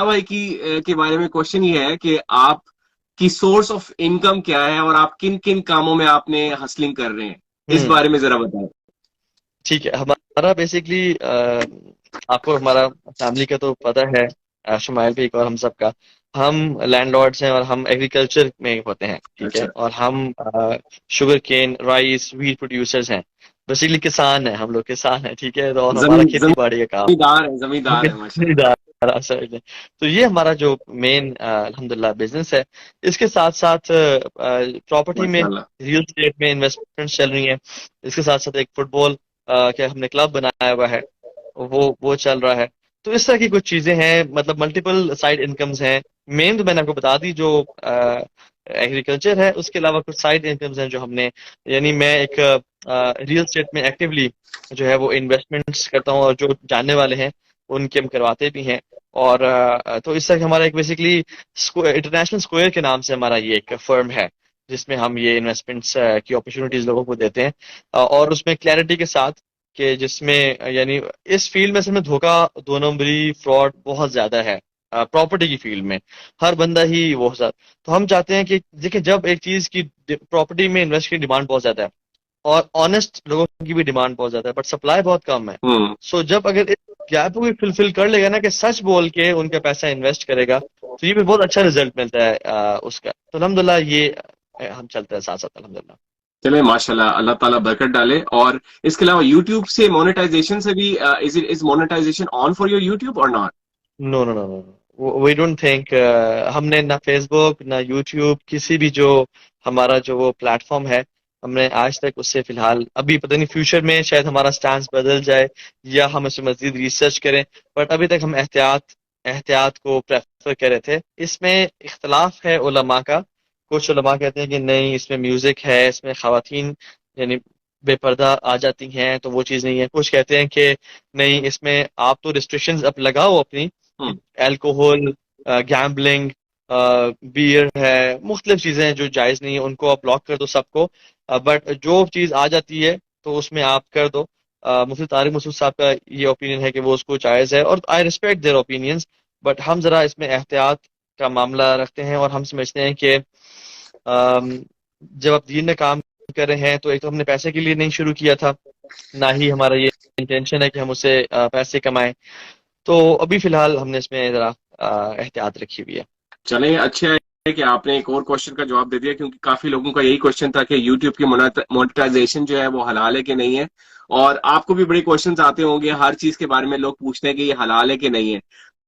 بھائی کے بارے میں کوشچن یہ ہے کہ آپ کی سورس آف انکم کیا ہے اور آپ کن کن کاموں میں آپ نے ہسلنگ کر رہے ہیں، اس بارے میں ذرا بتائیں. ٹھیک ہے. ہمارا بیسکلی آپ کو ہمارا فیملی کا تو پتہ ہے، شمائل بھی اور ہم سب کا، ہم لینڈ لارڈس ہیں اور ہم ایگریکلچر میں ہوتے ہیں. ٹھیک ہے. اور ہم sugarcane, rice, wheat producers ہیں. بیسکلی کسان ہیں، ہم لوگ کسان ہیں. ٹھیک ہے. اور ہمارا کھیتی باڑی کا کام زمیندار ہے ماشاء اللہ. تو یہ ہمارا جو مین الحمدللہ بزنس ہے. اس کے ساتھ ساتھ پراپرٹی میں، ماشاء اللہ. ریئل اسٹیٹ میں انویسٹمنٹ چل رہی ہیں. اس کے ساتھ ساتھ ایک فٹ بال کہ ہم نے کلب بنایا ہوا ہے، وہ چل رہا ہے. تو اس طرح کی کچھ چیزیں ہیں، مطلب ملٹیپل سائڈ انکمز ہیں. مین تو میں نے آپ کو بتا دی جو ایگریکلچر ہے. اس کے علاوہ کچھ سائڈ انکمز ہیں جو ہم نے، یعنی میں ایک ریئل اسٹیٹ میں ایکٹیولی جو ہے وہ انویسٹمنٹس کرتا ہوں، اور جو جاننے والے ہیں ان کے ہم کرواتے بھی ہیں. اور تو اس طرح ہمارا ایک بیسکلی انٹرنیشنل اسکوئر کے نام سے ہمارا یہ ایک فرم ہے جس میں ہم یہ انویسٹمنٹس کی اپرچونیٹیز لوگوں کو دیتے ہیں. اور اس میں کلیئرٹی کے ساتھ کہ جس میں یعنی اس فیلڈ میں سے میں دھوکہ، دو نمبری، فراڈ بہت زیادہ ہے پراپرٹی کی فیلڈ میں. ہر بندہ ہی وہ ساتھ. تو ہم چاہتے ہیں کہ دیکھیں، جب ایک چیز کی پراپرٹی میں انویسٹ کی ڈیمانڈ بہت زیادہ ہے اور آنےسٹ لوگوں کی بھی ڈیمانڈ بہت زیادہ ہے، بٹ سپلائی بہت کم ہے. سو جب اگر اس گیپ کو بھی فلفل کر لے گا نا، کہ سچ بول کے ان کا پیسہ انویسٹ کرے گا، تو یہ بھی بہت اچھا رزلٹ ملتا ہے اس کا. تو الحمدللہ یہ ہم چلتے ہیں ساتھ ساتھ الحمدللہ. چلے ماشاء اللہ، اللہ تعالیٰ برکت ڈالے. اور اس کے علاوہ یوٹیوب سے مونیٹائزیشن سے بھی is monetization on for your YouTube اور not? No no no no, we don't think. ہم نے نہ فیس بک نہ یوٹیوب، کسی بھی جو ہمارا جو وہ پلیٹ فارم ہے، ہم نے آج تک اس سے فی الحال، ابھی پتہ نہیں فیوچر میں شاید ہمارا سٹانس بدل جائے یا ہم اس میں مزید ریسرچ کریں، بٹ ابھی تک ہم احتیاط کو پریفر کر رہے تھے. اس میں اختلاف ہے علماء کا. کچھ علماء کہتے ہیں کہ نہیں، اس میں میوزک ہے، اس میں خواتین یعنی بے پردہ آ جاتی ہیں، تو وہ چیز نہیں ہے. کچھ کہتے ہیں کہ نہیں، اس میں آپ تو ریسٹرکشنز اب لگاؤ اپنی، الکوہول، گیمبلنگ، بیئر ہے، مختلف چیزیں ہیں جو جائز نہیں ہیں، ان کو آپ بلاک کر دو سب کو. بٹ جو چیز آ جاتی ہے تو اس میں آپ کر دو. مفتی طارق مسعود صاحب کا یہ اوپینین ہے کہ وہ اس کو جائز ہے، اور I respect their opinions. But ہم ذرا اس میں احتیاط کا معاملہ رکھتے ہیں، اور ہم سمجھتے ہیں کہ جب آپ دین میں کام کر رہے ہیں تو ایک تو ہم نے پیسے کے لیے نہیں شروع کیا تھا، نہ ہی ہمارا یہ انٹینشن ہے کہ ہم اسے پیسے کمائیں. تو ابھی فی الحال ہم نے اس میں ذرا احتیاط رکھی ہوئی ہے. چلیں، اچھا ہے کہ آپ نے ایک اور کوشچن کا جواب دے دیا، کیونکہ کافی لوگوں کا یہی کوشچن تھا کہ یوٹیوب کی مونیٹائزیشن جو ہے وہ حلال ہے کہ نہیں ہے. اور آپ کو بھی بڑے کوشچنز آتے ہوں گے، ہر چیز کے بارے میں لوگ پوچھتے ہیں کہ یہ حلال ہے کہ نہیں ہے.